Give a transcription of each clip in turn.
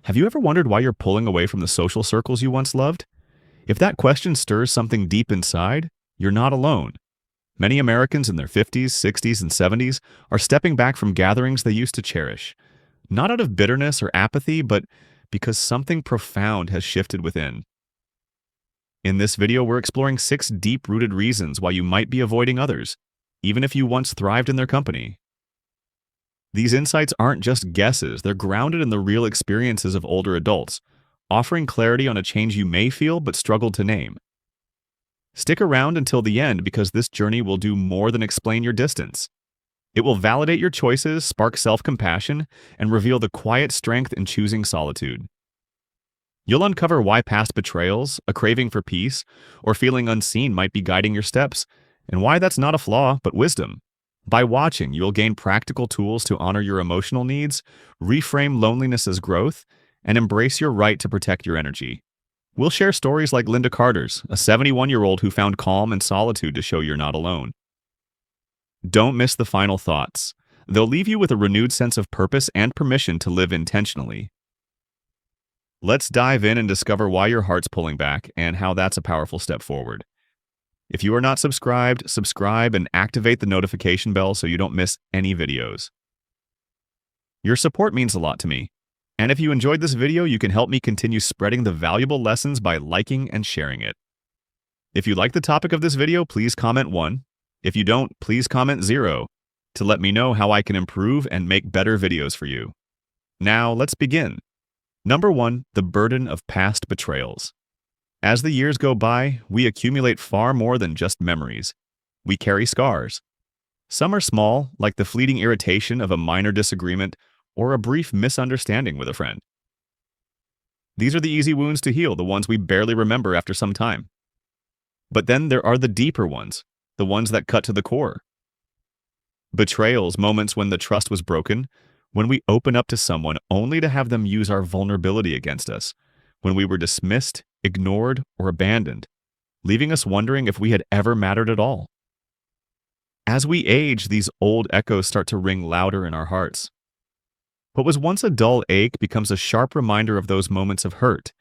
Have you ever wondered why you're pulling away from the social circles you once loved? If that question stirs something deep inside, you're not alone. Many Americans in their 50s, 60s, and 70s are stepping back from gatherings they used to cherish, not out of bitterness or apathy, but because something profound has shifted within. In this video, we're exploring 6 deep-rooted reasons why you might be avoiding others, even if you once thrived in their company. These insights aren't just guesses, they're grounded in the real experiences of older adults, offering clarity on a change you may feel but struggle to name. Stick around until the end because this journey will do more than explain your distance. It will validate your choices, spark self-compassion, and reveal the quiet strength in choosing solitude. You'll uncover why past betrayals, a craving for peace, or feeling unseen might be guiding your steps, and why that's not a flaw but wisdom. By watching, you'll gain practical tools to honor your emotional needs, reframe loneliness as growth, and embrace your right to protect your energy. We'll share stories like Linda Carter's, a 71-year-old who found calm and solitude to show you're not alone. Don't miss the final thoughts. They'll leave you with a renewed sense of purpose and permission to live intentionally. Let's dive in and discover why your heart's pulling back and how that's a powerful step forward. If you are not subscribed, subscribe and activate the notification bell so you don't miss any videos. Your support means a lot to me. And if you enjoyed this video, you can help me continue spreading the valuable lessons by liking and sharing it. If you like the topic of this video, please comment 1. If you don't, please comment 0 to let me know how I can improve and make better videos for you. Now, let's begin. Number 1, the burden of past betrayals. As the years go by, we accumulate far more than just memories. We carry scars. Some are small, like the fleeting irritation of a minor disagreement or a brief misunderstanding with a friend. These are the easy wounds to heal, the ones we barely remember after some time. But then there are the deeper ones, the ones that cut to the core. Betrayals, moments when the trust was broken, when we open up to someone only to have them use our vulnerability against us, when we were dismissed, ignored, or abandoned, leaving us wondering if we had ever mattered at all. As we age, these old echoes start to ring louder in our hearts. What was once a dull ache becomes a sharp reminder of those moments of hurt,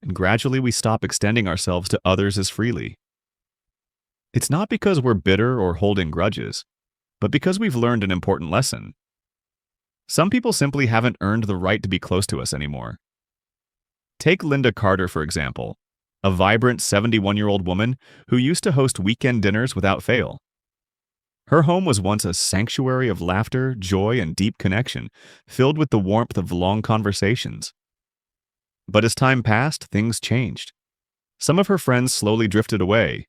and gradually we stop extending ourselves to others as freely. It's not because we're bitter or holding grudges, but because we've learned an important lesson. Some people simply haven't earned the right to be close to us anymore. Take Linda Carter, for example, a vibrant 71-year-old woman who used to host weekend dinners without fail. Her home was once a sanctuary of laughter, joy, and deep connection, filled with the warmth of long conversations. But as time passed, things changed. Some of her friends slowly drifted away.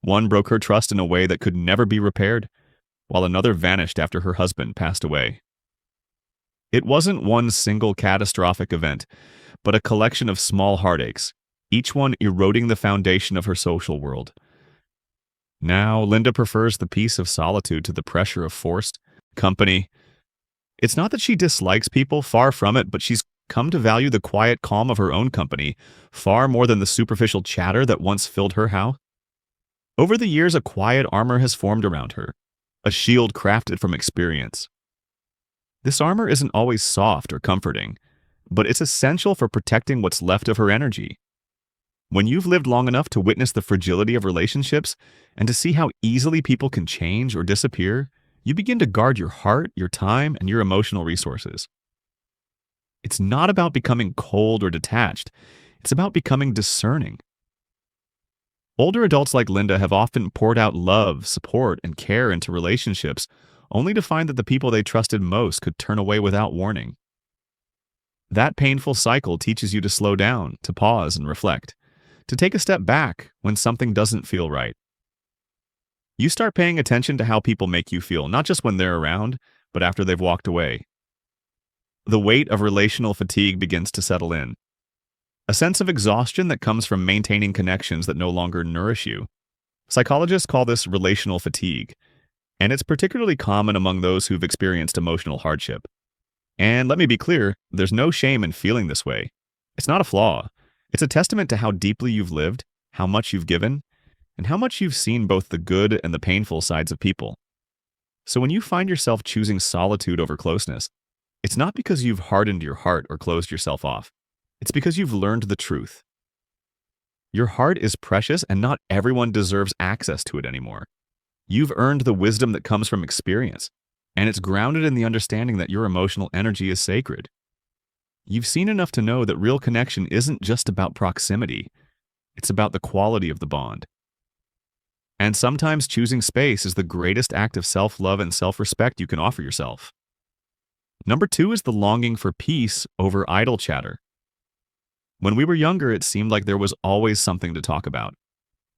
One broke her trust in a way that could never be repaired, while another vanished after her husband passed away. It wasn't one single catastrophic event, but a collection of small heartaches, each one eroding the foundation of her social world. Now, Linda prefers the peace of solitude to the pressure of forced company. It's not that she dislikes people, far from it, but she's come to value the quiet calm of her own company far more than the superficial chatter that once filled her house. Over the years, a quiet armor has formed around her, a shield crafted from experience. This armor isn't always soft or comforting, but it's essential for protecting what's left of her energy. When you've lived long enough to witness the fragility of relationships and to see how easily people can change or disappear, you begin to guard your heart, your time, and your emotional resources. It's not about becoming cold or detached. It's about becoming discerning. Older adults like Linda have often poured out love, support, and care into relationships, only to find that the people they trusted most could turn away without warning. That painful cycle teaches you to slow down, to pause and reflect, to take a step back when something doesn't feel right. You start paying attention to how people make you feel, not just when they're around, but after they've walked away. The weight of relational fatigue begins to settle in. A sense of exhaustion that comes from maintaining connections that no longer nourish you. Psychologists call this relational fatigue, and it's particularly common among those who've experienced emotional hardship. And let me be clear, there's no shame in feeling this way. It's not a flaw. It's a testament to how deeply you've lived, how much you've given, and how much you've seen both the good and the painful sides of people. So when you find yourself choosing solitude over closeness, It's not because you've hardened your heart or closed yourself off. It's because you've learned the truth. Your heart is precious and not everyone deserves access to it anymore. You've earned the wisdom that comes from experience, and it's grounded in the understanding that your emotional energy is sacred. You've seen enough to know that real connection isn't just about proximity, it's about the quality of the bond. And sometimes choosing space is the greatest act of self-love and self-respect you can offer yourself. Number 2 is the longing for peace over idle chatter. When we were younger, it seemed like there was always something to talk about.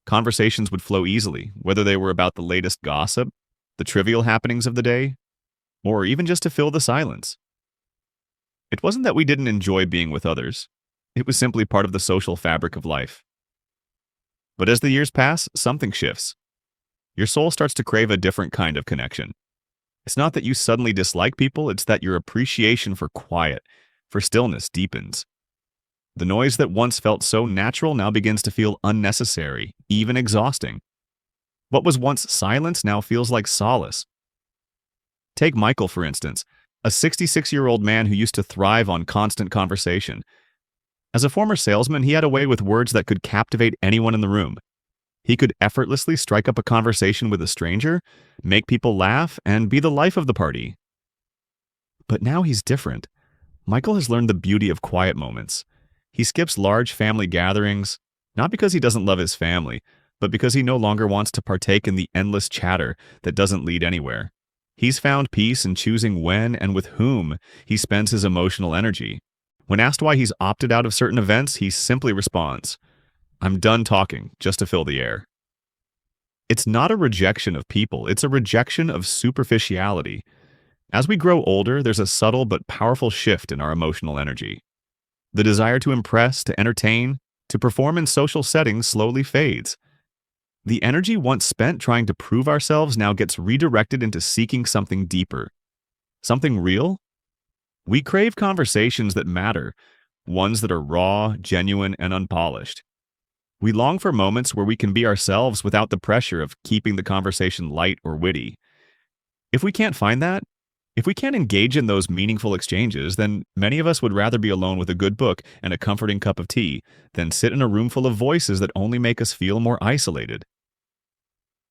Conversations would flow easily, whether they were about the latest gossip, the trivial happenings of the day, or even just to fill the silence. It wasn't that we didn't enjoy being with others. It was simply part of the social fabric of life. But as the years pass, something shifts. Your soul starts to crave a different kind of connection. It's not that you suddenly dislike people, it's that your appreciation for quiet, for stillness deepens. The noise that once felt so natural now begins to feel unnecessary, even exhausting. What was once silence now feels like solace. Take Michael, for instance, a 66-year-old man who used to thrive on constant conversation. As a former salesman, he had a way with words that could captivate anyone in the room. He could effortlessly strike up a conversation with a stranger, make people laugh, and be the life of the party. But now he's different. Michael has learned the beauty of quiet moments. He skips large family gatherings, not because he doesn't love his family, but because he no longer wants to partake in the endless chatter that doesn't lead anywhere. He's found peace in choosing when and with whom he spends his emotional energy. When asked why he's opted out of certain events, he simply responds, "I'm done talking, just to fill the air." It's not a rejection of people, it's a rejection of superficiality. As we grow older, there's a subtle but powerful shift in our emotional energy. The desire to impress, to entertain, to perform in social settings slowly fades. The energy once spent trying to prove ourselves now gets redirected into seeking something deeper, something real. We crave conversations that matter, ones that are raw, genuine, and unpolished. We long for moments where we can be ourselves without the pressure of keeping the conversation light or witty. If we can't find that, if we can't engage in those meaningful exchanges, then many of us would rather be alone with a good book and a comforting cup of tea than sit in a room full of voices that only make us feel more isolated.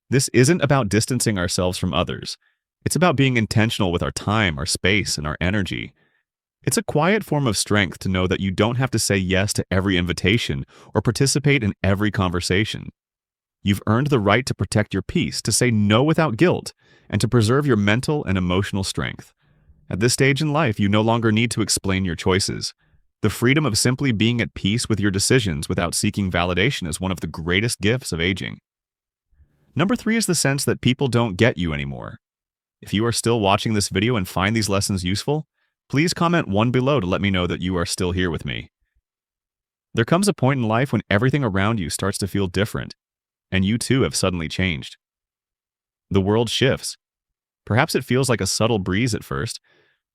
This isn't about distancing ourselves from others. It's about being intentional with our time, our space, and our energy. It's a quiet form of strength to know that you don't have to say yes to every invitation or participate in every conversation. You've earned the right to protect your peace, to say no without guilt, and to preserve your mental and emotional strength. At this stage in life, you no longer need to explain your choices. The freedom of simply being at peace with your decisions without seeking validation is one of the greatest gifts of aging. Number 3 is the sense that people don't get you anymore. If you are still watching this video and find these lessons useful, please comment 1 below to let me know that you are still here with me. There comes a point in life when everything around you starts to feel different, and you too have suddenly changed. The world shifts. Perhaps it feels like a subtle breeze at first,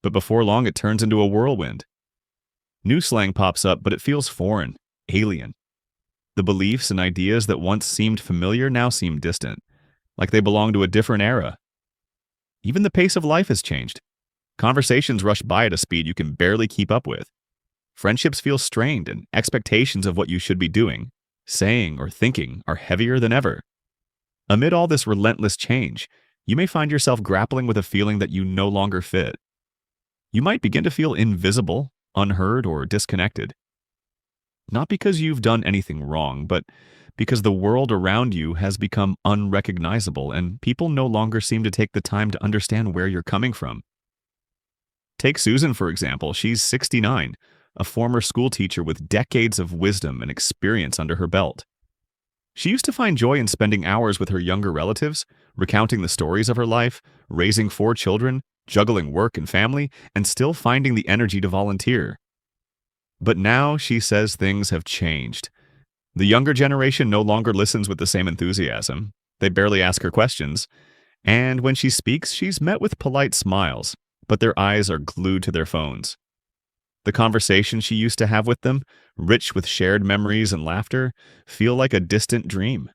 but before long it turns into a whirlwind. New slang pops up, but it feels foreign, alien. The beliefs and ideas that once seemed familiar now seem distant, like they belong to a different era. Even the pace of life has changed. Conversations rush by at a speed you can barely keep up with. Friendships feel strained, and expectations of what you should be doing, saying, or thinking are heavier than ever. Amid all this relentless change, you may find yourself grappling with a feeling that you no longer fit. You might begin to feel invisible, unheard, or disconnected. Not because you've done anything wrong, but because the world around you has become unrecognizable and people no longer seem to take the time to understand where you're coming from. Take Susan, for example. She's 69, a former school teacher with decades of wisdom and experience under her belt. She used to find joy in spending hours with her younger relatives, recounting the stories of her life, raising 4 children, juggling work and family, and still finding the energy to volunteer. But now she says things have changed. The younger generation no longer listens with the same enthusiasm. They barely ask her questions. And when she speaks, she's met with polite smiles, but their eyes are glued to their phones. The conversations she used to have with them, rich with shared memories and laughter, feel like a distant dream.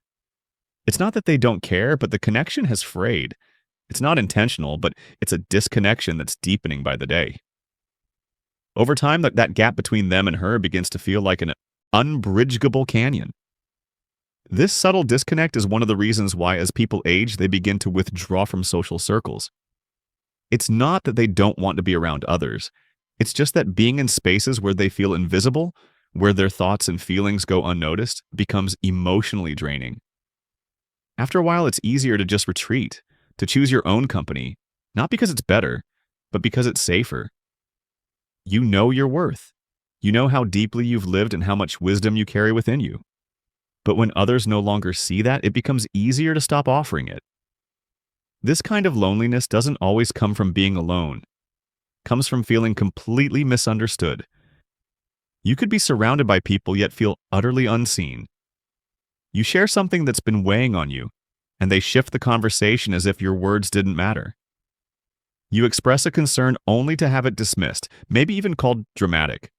It's not that they don't care, but the connection has frayed. It's not intentional, but it's a disconnection that's deepening by the day. Over time, that gap between them and her begins to feel like an unbridgeable canyon. This subtle disconnect is one of the reasons why, as people age, they begin to withdraw from social circles. It's not that they don't want to be around others. It's just that being in spaces where they feel invisible, where their thoughts and feelings go unnoticed, becomes emotionally draining. After a while, it's easier to just retreat, to choose your own company, not because it's better, but because it's safer. You know your worth. You know how deeply you've lived and how much wisdom you carry within you. But when others no longer see that, it becomes easier to stop offering it. This kind of loneliness doesn't always come from being alone. It comes from feeling completely misunderstood. You could be surrounded by people yet feel utterly unseen. You share something that's been weighing on you, and they shift the conversation as if your words didn't matter. You express a concern only to have it dismissed, maybe even called dramatic.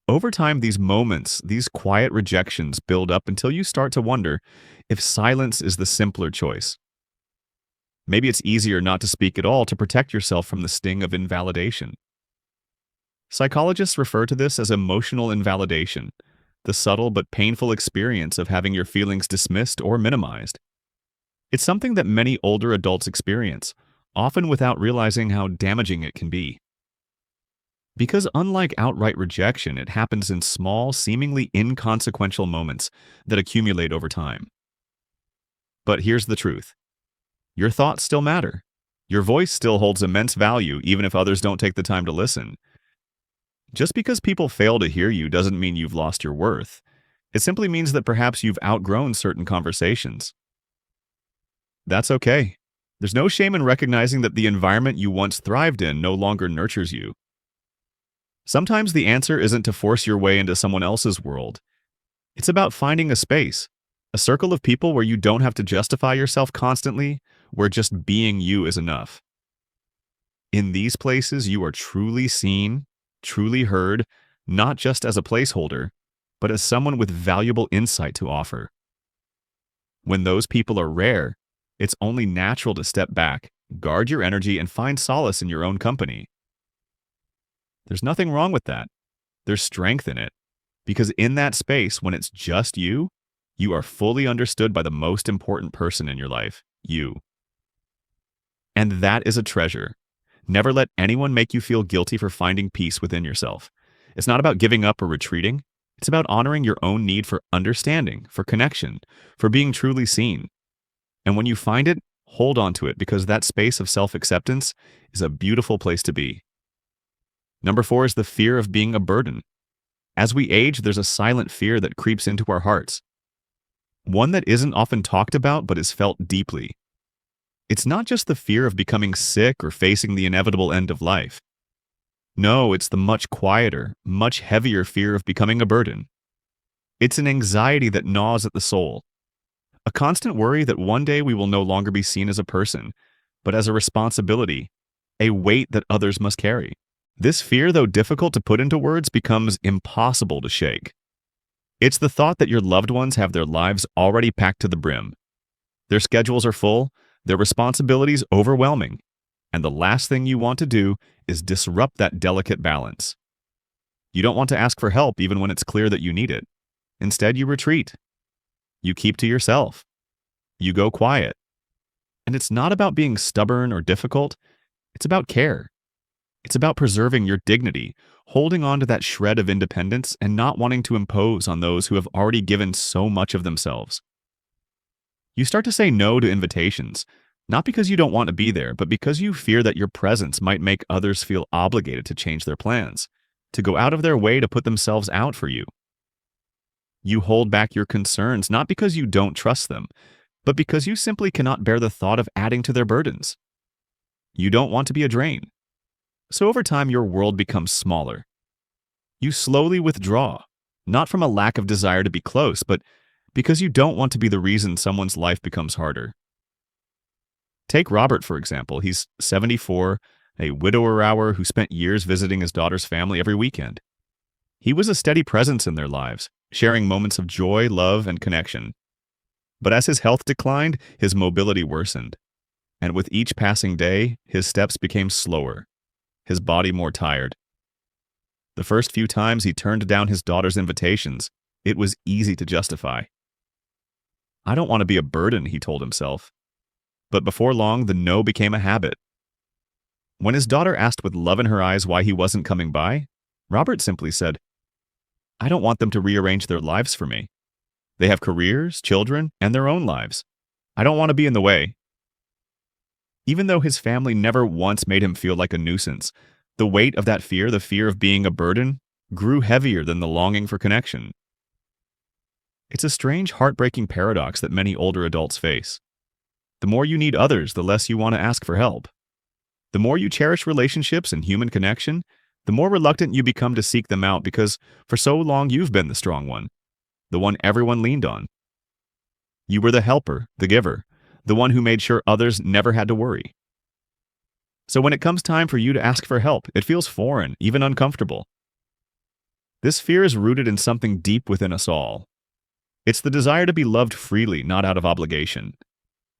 Over time, these moments, these quiet rejections build up until you start to wonder if silence is the simpler choice. Maybe it's easier not to speak at all to protect yourself from the sting of invalidation. Psychologists refer to this as emotional invalidation, the subtle but painful experience of having your feelings dismissed or minimized. It's something that many older adults experience, often without realizing how damaging it can be. Because unlike outright rejection, it happens in small, seemingly inconsequential moments that accumulate over time. But here's the truth. Your thoughts still matter. Your voice still holds immense value even if others don't take the time to listen. Just because people fail to hear you doesn't mean you've lost your worth. It simply means that perhaps you've outgrown certain conversations. That's okay. There's no shame in recognizing that the environment you once thrived in no longer nurtures you. Sometimes the answer isn't to force your way into someone else's world. It's about finding a space, a circle of people where you don't have to justify yourself constantly, where just being you is enough. In these places, you are truly seen, truly heard, not just as a placeholder, but as someone with valuable insight to offer. When those people are rare, it's only natural to step back, guard your energy, and find solace in your own company. There's nothing wrong with that. There's strength in it. Because in that space, when it's just you, you are fully understood by the most important person in your life, you. And that is a treasure. Never let anyone make you feel guilty for finding peace within yourself. It's not about giving up or retreating. It's about honoring your own need for understanding, for connection, for being truly seen. And when you find it, hold on to it because that space of self-acceptance is a beautiful place to be. Number 4 is the fear of being a burden. As we age, there's a silent fear that creeps into our hearts. One that isn't often talked about but is felt deeply. It's not just the fear of becoming sick or facing the inevitable end of life. No, it's the much quieter, much heavier fear of becoming a burden. It's an anxiety that gnaws at the soul. A constant worry that one day we will no longer be seen as a person, but as a responsibility, a weight that others must carry. This fear, though difficult to put into words, becomes impossible to shake. It's the thought that your loved ones have their lives already packed to the brim. Their schedules are full, their responsibilities overwhelming, and the last thing you want to do is disrupt that delicate balance. You don't want to ask for help even when it's clear that you need it. Instead, you retreat. You keep to yourself. You go quiet. And it's not about being stubborn or difficult. It's about care. It's about preserving your dignity, holding on to that shred of independence, and not wanting to impose on those who have already given so much of themselves. You start to say no to invitations, not because you don't want to be there, but because you fear that your presence might make others feel obligated to change their plans, to go out of their way to put themselves out for you. You hold back your concerns not because you don't trust them, but because you simply cannot bear the thought of adding to their burdens. You don't want to be a drain. So over time, your world becomes smaller. You slowly withdraw, not from a lack of desire to be close, but because you don't want to be the reason someone's life becomes harder. Take Robert, for example. He's 74, a widower who spent years visiting his daughter's family every weekend. He was a steady presence in their lives, sharing moments of joy, love, and connection. But as his health declined, his mobility worsened. And with each passing day, his steps became slower, his body more tired. The first few times he turned down his daughter's invitations, it was easy to justify. I don't want to be a burden, he told himself. But before long, the no became a habit. When his daughter asked with love in her eyes why he wasn't coming by, Robert simply said, I don't want them to rearrange their lives for me. They have careers, children, and their own lives. I don't want to be in the way. Even though his family never once made him feel like a nuisance, the weight of that fear, the fear of being a burden, grew heavier than the longing for connection. It's a strange, heartbreaking paradox that many older adults face. The more you need others, the less you want to ask for help. The more you cherish relationships and human connection, the more reluctant you become to seek them out because for so long you've been the strong one, the one everyone leaned on. You were the helper, the giver, the one who made sure others never had to worry. So when it comes time for you to ask for help, it feels foreign, even uncomfortable. This fear is rooted in something deep within us all. It's the desire to be loved freely, not out of obligation.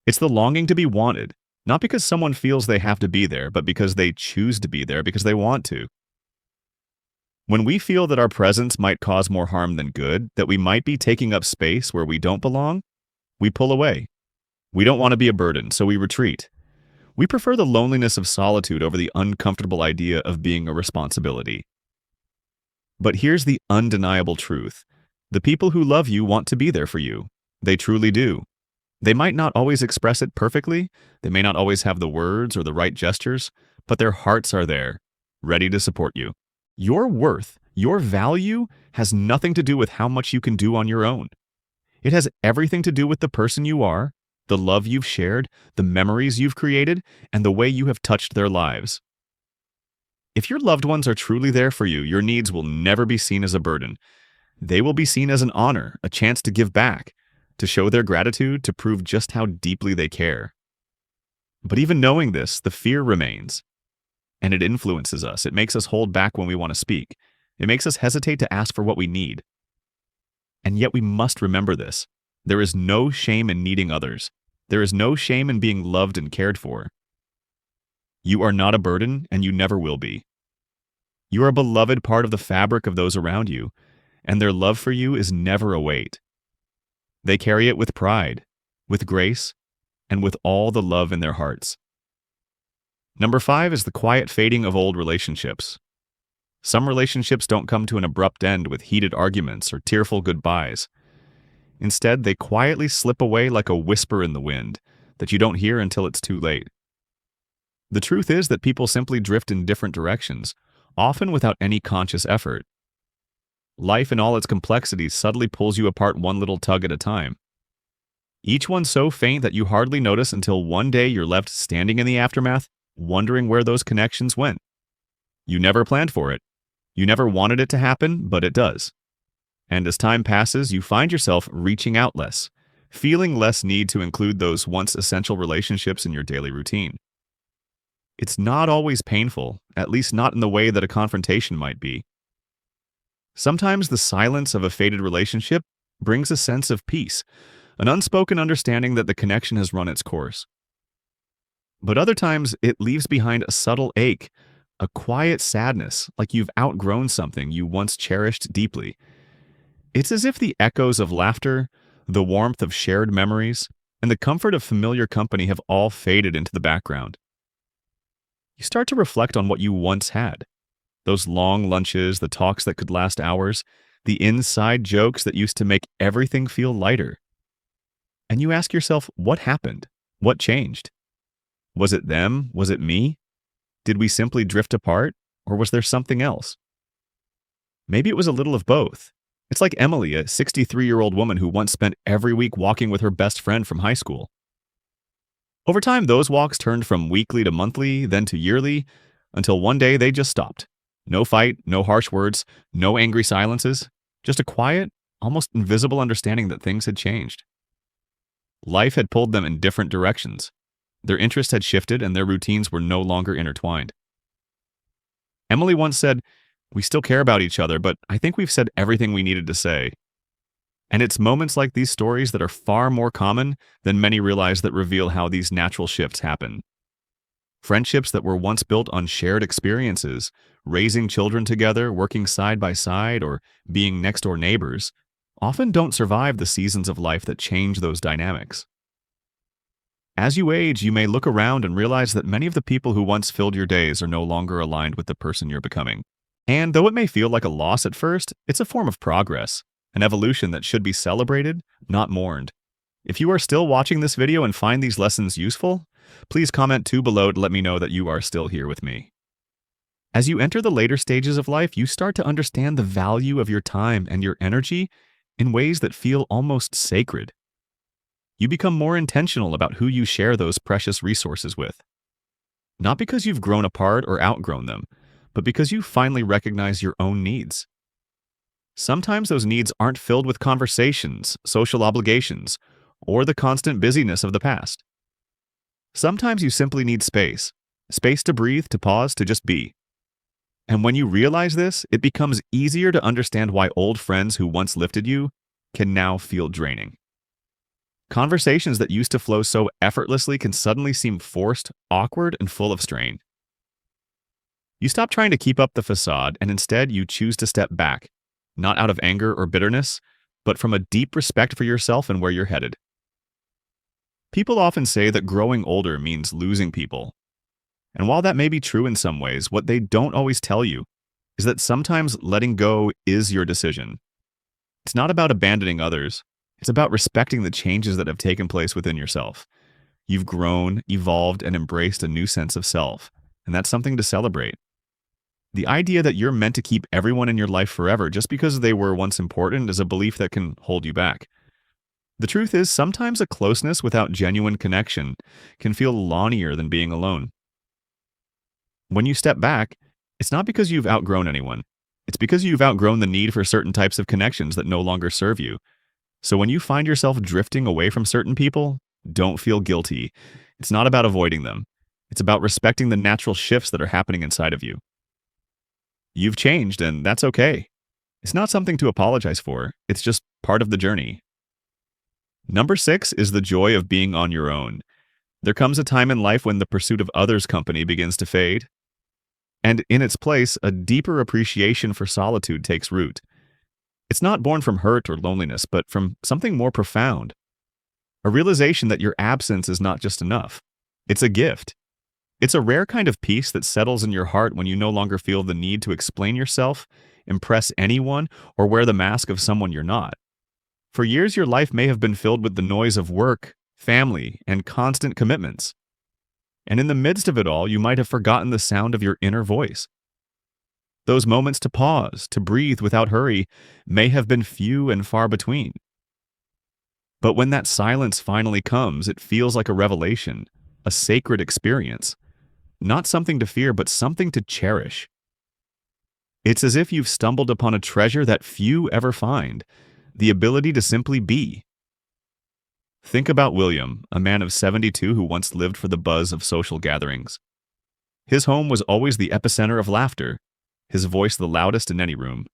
It's the longing to be wanted, not because someone feels they have to be there, but because they choose to be there because they want to. When we feel that our presence might cause more harm than good, that we might be taking up space where we don't belong, we pull away. We don't want to be a burden, so we retreat. We prefer the loneliness of solitude over the uncomfortable idea of being a responsibility. But here's the undeniable truth. The people who love you want to be there for you. They truly do. They might not always express it perfectly, they may not always have the words or the right gestures, but their hearts are there, ready to support you. Your worth, your value, has nothing to do with how much you can do on your own. It has everything to do with the person you are, the love you've shared, the memories you've created, and the way you have touched their lives. If your loved ones are truly there for you, your needs will never be seen as a burden. They will be seen as an honor, a chance to give back, to show their gratitude, to prove just how deeply they care. But even knowing this, the fear remains. And it influences us. It makes us hold back when we want to speak. It makes us hesitate to ask for what we need. And yet we must remember this. There is no shame in needing others. There is no shame in being loved and cared for. You are not a burden, and you never will be. You are a beloved part of the fabric of those around you, and their love for you is never a weight. They carry it with pride, with grace, and with all the love in their hearts. Number 5 is the quiet fading of old relationships. Some relationships don't come to an abrupt end with heated arguments or tearful goodbyes. Instead, they quietly slip away like a whisper in the wind that you don't hear until it's too late. The truth is that people simply drift in different directions, often without any conscious effort. Life in all its complexities subtly pulls you apart one little tug at a time. Each one so faint that you hardly notice until one day you're left standing in the aftermath, wondering where those connections went. You never planned for it. You never wanted it to happen, but it does. And as time passes, you find yourself reaching out less, feeling less need to include those once essential relationships in your daily routine. It's not always painful, at least not in the way that a confrontation might be. Sometimes the silence of a faded relationship brings a sense of peace, an unspoken understanding that the connection has run its course. But other times, it leaves behind a subtle ache, a quiet sadness, like you've outgrown something you once cherished deeply. It's as if the echoes of laughter, the warmth of shared memories, and the comfort of familiar company have all faded into the background. You start to reflect on what you once had. Those long lunches, the talks that could last hours, the inside jokes that used to make everything feel lighter. And you ask yourself, what happened? What changed? Was it them? Was it me? Did we simply drift apart? Or was there something else? Maybe it was a little of both. It's like Emily, a 63-year-old woman who once spent every week walking with her best friend from high school. Over time, those walks turned from weekly to monthly, then to yearly, until one day they just stopped. No fight, no harsh words, no angry silences, just a quiet, almost invisible understanding that things had changed. Life had pulled them in different directions. Their interests had shifted and their routines were no longer intertwined. Emily once said, "We still care about each other, but I think we've said everything we needed to say." And it's moments like these stories that are far more common than many realize that reveal how these natural shifts happen. Friendships that were once built on shared experiences, raising children together, working side by side, or being next door neighbors, often don't survive the seasons of life that change those dynamics. As you age, you may look around and realize that many of the people who once filled your days are no longer aligned with the person you're becoming. And though it may feel like a loss at first, it's a form of progress, an evolution that should be celebrated, not mourned. If you are still watching this video and find these lessons useful, please comment too below to let me know that you are still here with me. As you enter the later stages of life, you start to understand the value of your time and your energy in ways that feel almost sacred. You become more intentional about who you share those precious resources with. Not because you've grown apart or outgrown them, but because you finally recognize your own needs. Sometimes those needs aren't filled with conversations, social obligations, or the constant busyness of the past. Sometimes you simply need space to breathe, to pause, to just be. And when you realize this, it becomes easier to understand why old friends who once lifted you can now feel draining. Conversations that used to flow so effortlessly can suddenly seem forced, awkward, and full of strain. You stop trying to keep up the facade, and instead you choose to step back, not out of anger or bitterness, but from a deep respect for yourself and where you're headed. People often say that growing older means losing people. And while that may be true in some ways, what they don't always tell you is that sometimes letting go is your decision. It's not about abandoning others. It's about respecting the changes that have taken place within yourself. You've grown, evolved, and embraced a new sense of self, and that's something to celebrate. The idea that you're meant to keep everyone in your life forever just because they were once important is a belief that can hold you back. The truth is, sometimes a closeness without genuine connection can feel lonelier than being alone. When you step back, it's not because you've outgrown anyone. It's because you've outgrown the need for certain types of connections that no longer serve you. So when you find yourself drifting away from certain people, don't feel guilty. It's not about avoiding them. It's about respecting the natural shifts that are happening inside of you. You've changed, and that's okay. It's not something to apologize for. It's just part of the journey. Number 6 is the joy of being on your own. There comes a time in life when the pursuit of others' company begins to fade, and in its place, a deeper appreciation for solitude takes root. It's not born from hurt or loneliness, but from something more profound. A realization that your absence is not just enough. It's a gift. It's a rare kind of peace that settles in your heart when you no longer feel the need to explain yourself, impress anyone, or wear the mask of someone you're not. For years, your life may have been filled with the noise of work, family, and constant commitments. And in the midst of it all, you might have forgotten the sound of your inner voice. Those moments to pause, to breathe without hurry, may have been few and far between. But when that silence finally comes, it feels like a revelation, a sacred experience. Not something to fear, but something to cherish. It's as if you've stumbled upon a treasure that few ever find, the ability to simply be. Think about William, a man of 72 who once lived for the buzz of social gatherings. His home was always the epicenter of laughter, his voice the loudest in any room.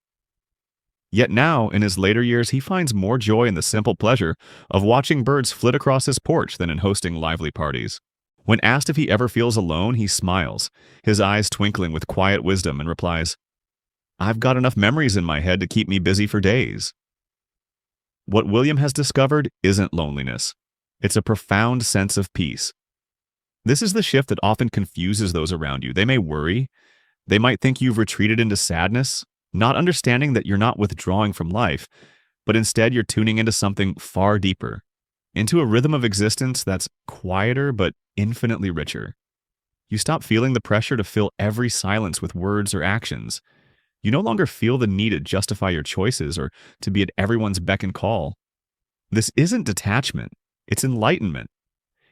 Yet now, in his later years, he finds more joy in the simple pleasure of watching birds flit across his porch than in hosting lively parties. When asked if he ever feels alone, he smiles, his eyes twinkling with quiet wisdom, and replies, "I've got enough memories in my head to keep me busy for days." What William has discovered isn't loneliness. It's a profound sense of peace. This is the shift that often confuses those around you. They may worry. They might think you've retreated into sadness, not understanding that you're not withdrawing from life, but instead you're tuning into something far deeper, into a rhythm of existence that's quieter but infinitely richer. You stop feeling the pressure to fill every silence with words or actions. You no longer feel the need to justify your choices or to be at everyone's beck and call. This isn't detachment, it's enlightenment.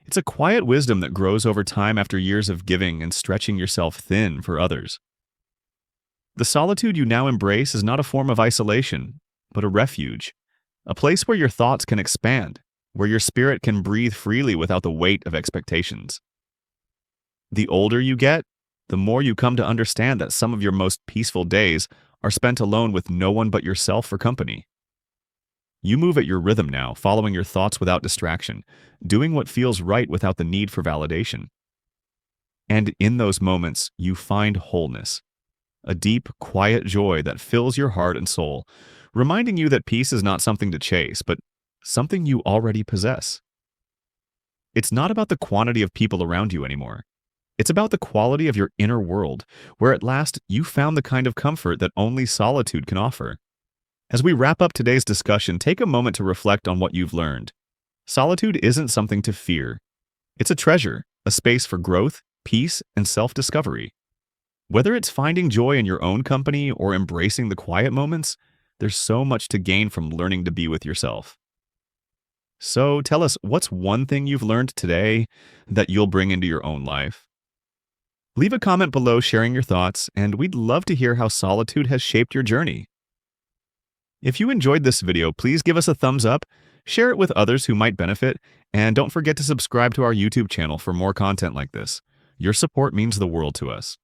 It's a quiet wisdom that grows over time after years of giving and stretching yourself thin for others. The solitude you now embrace is not a form of isolation, but a refuge, a place where your thoughts can expand, where your spirit can breathe freely without the weight of expectations. The older you get, the more you come to understand that some of your most peaceful days are spent alone with no one but yourself for company. You move at your rhythm now, following your thoughts without distraction, doing what feels right without the need for validation. And in those moments, you find wholeness, a deep, quiet joy that fills your heart and soul, reminding you that peace is not something to chase, but something you already possess. It's not about the quantity of people around you anymore. It's about the quality of your inner world, where at last you found the kind of comfort that only solitude can offer. As we wrap up today's discussion, take a moment to reflect on what you've learned. Solitude isn't something to fear. It's a treasure, a space for growth, peace, and self-discovery. Whether it's finding joy in your own company or embracing the quiet moments, there's so much to gain from learning to be with yourself. So tell us, what's one thing you've learned today that you'll bring into your own life? Leave a comment below sharing your thoughts, and we'd love to hear how solitude has shaped your journey. If you enjoyed this video, please give us a thumbs up, share it with others who might benefit, and don't forget to subscribe to our YouTube channel for more content like this. Your support means the world to us.